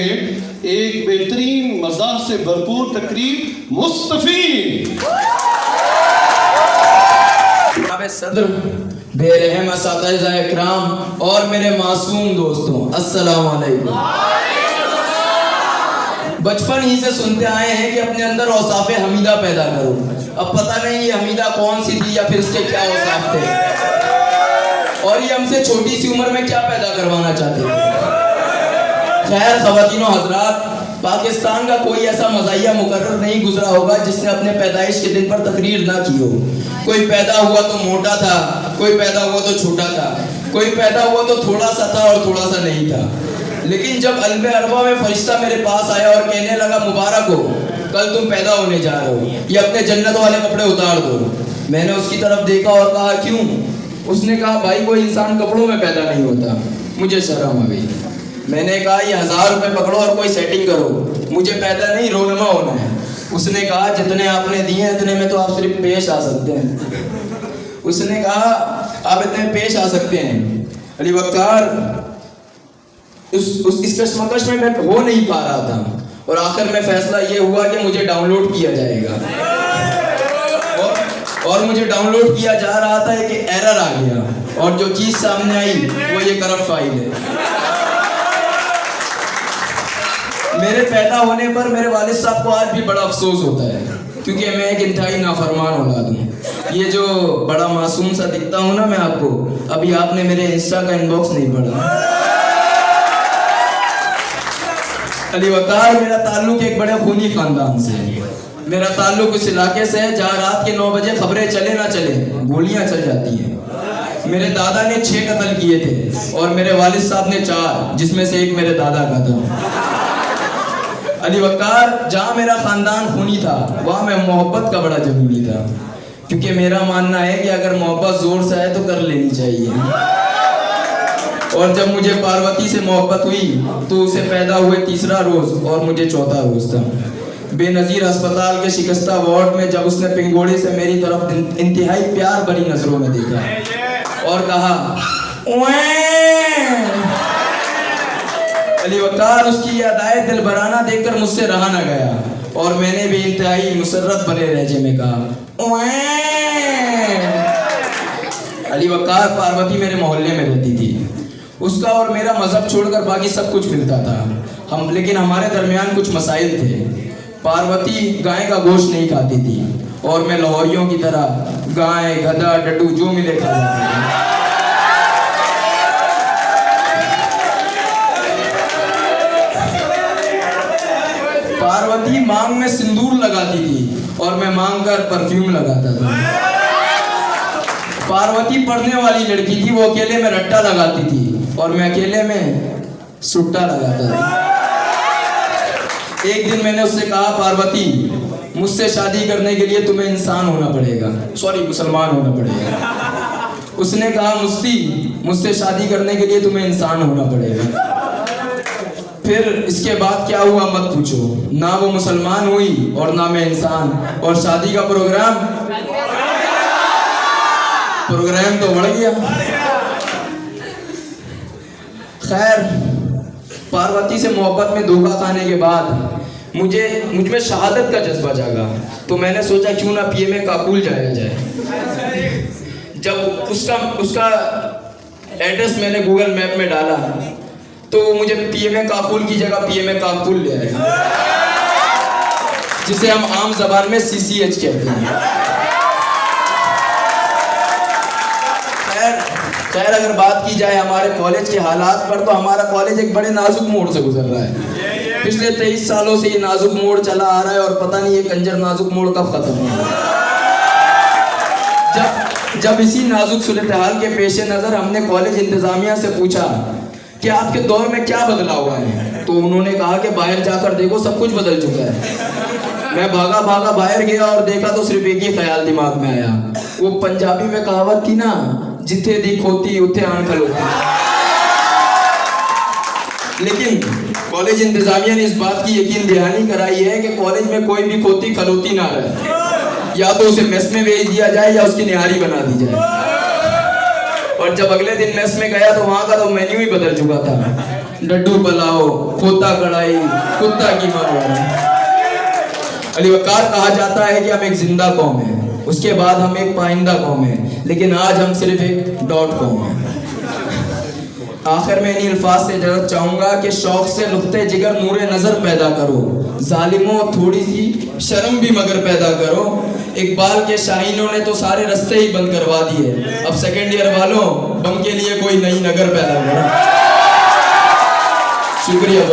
एक बेहतरीन मज़ाह से भरपूर तकरीब मुस्तफीन सदर, बेरहम असातिज़ा इकराम और मेरे मासूम दोस्तों, अस्सलाम वालेकुम। बचपन ही से सुनते आए हैं कि अपने अंदर औसाफ़े हमीदा पैदा करो। अब पता नहीं ये हमीदा कौन सी थी या फिर उसके क्या औसाफ थे, और ये हमसे छोटी सी उम्र में क्या पैदा करवाना चाहते थे। खैर ख़वातीन और हज़रात, पाकिस्तान का कोई ऐसा मज़ाहिया मुकर्रर नहीं गुजरा होगा जिसने अपने पैदाइश के दिन पर तकरीर ना की हो। कोई पैदा हुआ तो मोटा था, कोई पैदा हुआ तो छोटा था, कोई पैदा हुआ तो थोड़ा सा था और थोड़ा सा नहीं था। लेकिन जब अलबे अरबा में फरिश्ता मेरे पास आया और कहने लगा, मुबारक हो, कल तुम पैदा होने जा रहे हो, ये अपने जन्नत वाले कपड़े उतार दो। मैंने उसकी तरफ देखा और कहा, क्यों? उसने कहा, भाई कोई इंसान कपड़ों में पैदा नहीं होता। मुझे शर्म आ गई। मैंने कहा, ये 1000 रुपये पकड़ो और कोई सेटिंग करो, मुझे पैदा नहीं रोनमा होना है। उसने कहा, जितने आपने दिए हैं इतने में तो आप सिर्फ पेश आ सकते हैं। उसने कहा, आप इतने पेश आ सकते हैं। अली वक्कार, इस कश्मकश में मैं हो नहीं पा रहा था, और आखिर में फैसला ये हुआ कि मुझे डाउनलोड किया जाएगा। और मुझे डाउनलोड किया जा रहा था, एक एरर आ गया, और जो चीज़ सामने आई वो ये करप्ट फाइल है। मेरे पैदा होने पर मेरे वालिद साहब को आज भी बड़ा अफसोस होता है, क्योंकि मैं एक इंतहाई नाफरमान औलाद हूँ। ये जो बड़ा मासूम सा दिखता हूँ ना मैं आपको, अभी आपने मेरे इंस्टा का इनबॉक्स नहीं पढ़ा। अली वकार, मेरा ताल्लुक एक बड़े खूनी खानदान से है। मेरा ताल्लुक उस इलाके से है जहाँ रात के 9 बजे खबरें चले ना चले गोलियाँ चल जाती हैं। मेरे दादा ने 6 कत्ल किए थे और मेरे वालिद साहब ने 4, जिसमें से एक मेरे दादा का था। अली वकार, जहाँ मेरा खानदान खूनी था वहाँ मैं मोहब्बत का बड़ा जरूरी था, क्योंकि मेरा मानना है कि अगर मोहब्बत जोर से आए तो कर लेनी चाहिए। और जब मुझे पार्वती से मोहब्बत हुई तो उसे पैदा हुए 3रा रोज और मुझे 4था रोज था। बेनज़ीर अस्पताल के शिकस्ता वार्ड में जब उसने पिंगोड़े से मेरी तरफ इंतहाई प्यार भरी नजरों में देखा और कहा, अली वकार, उसकी अदाए दिलबराना देखकर मुझसे रहा न गया और मैंने भी इंतहाई मुसर्रत भरे लहजे में कहा, अली वकार, पार्वती मेरे मोहल्ले में रहती थी। उसका और मेरा मजहब छोड़कर बाकी सब कुछ मिलता था लेकिन हमारे दरमियान कुछ मसाइल थे। पार्वती गाय का गोश्त नहीं खाती थी और मैं लाहौरियों की तरह गाय, गधा, डड्डू जो मिले खा जाती थी। पार्वती मांग में सिंदूर लगाती थी और मैं मांग कर परफ्यूम लगाता था। पार्वती पढ़ने वाली लड़की थी, वो अकेले में रट्टा लगाती थी और मैं अकेले में सुट्टा लगाता था। एक दिन मैंने उससे कहा, पार्वती, मुझसे शादी करने के लिए तुम्हें इंसान होना पड़ेगा, सॉरी मुसलमान होना पड़ेगा। उसने कहा, मुझसे शादी करने के लिए तुम्हें इंसान होना पड़ेगा। फिर इसके बाद क्या हुआ मत पूछो, ना वो मुसलमान हुई और ना मैं इंसान, और शादी का प्रोग्राम तो बढ़ गया। खैर, पार्वती से मोहब्बत में धोखा खाने के बाद मुझ में शहादत का जज्बा जागा, तो मैंने सोचा क्यों ना पीएमए काकुल जाया जाए। जब उसका एड्रेस मैंने गूगल मैप में डाला तो मुझे पीएमए काकुल की जगह पीएमए काकुल ले आया, जिसे हम आम जबान में CCH कहते हैं। खैर, अगर बात की जाए हमारे कॉलेज के हालात पर, तो हमारा कॉलेज एक बड़े नाजुक मोड़ से गुजर रहा है। पिछले 23 सालों से ये नाजुक मोड़ चला आ रहा है और पता नहीं ये कंजर नाजुक मोड़ कब खत्म होगा। जब इसी नाजुक सूरत हाल के पेश नज़र हमने कॉलेज इंतजामिया से पूछा कि आपके दौर में क्या बदला हुआ है, तो उन्होंने कहा कि बाहर जाकर देखो, सब कुछ बदल चुका है। मैं भागा बाहर गया और देखा तो सिर्फ एक ही ख्याल दिमाग में आया। वो पंजाबी में कहावत थी ना, जिथे दी खोती उथे आन खलोती। लेकिन कॉलेज इंतजामिया ने इस बात की यकीन दहानी कराई है कि कॉलेज में कोई भी खोती खलोती ना रहे, या तो उसे मेस में भेज दिया जाए या उसकी निहारी बना दी जाए। और जब अगले दिन मेस में गया तो वहाँ का तो मेन्यू ही बदल चुका था। डड्डू पलाओ, खोता कढ़ाई, कुत्ता की मार। अली वकार कहा जाता है कि हम एक जिंदा कौम है, उसके बाद हम एक पाइंदा कौम है, लेकिन आज हम सिर्फ एक डॉट कौम है। आखिर में इन्हीं अल्फाज से इजाजत चाहूंगा कि शौक से लुफ्ते जिगर नूरे नजर पैदा करो, जालिमों थोड़ी सी शर्म भी मगर पैदा करो। इकबाल के शाहीनों ने तो सारे रास्ते ही बंद करवा दिए, अब सेकेंड ईयर वालों बम के लिए कोई नई नगर पैदा करो। शुक्रिया।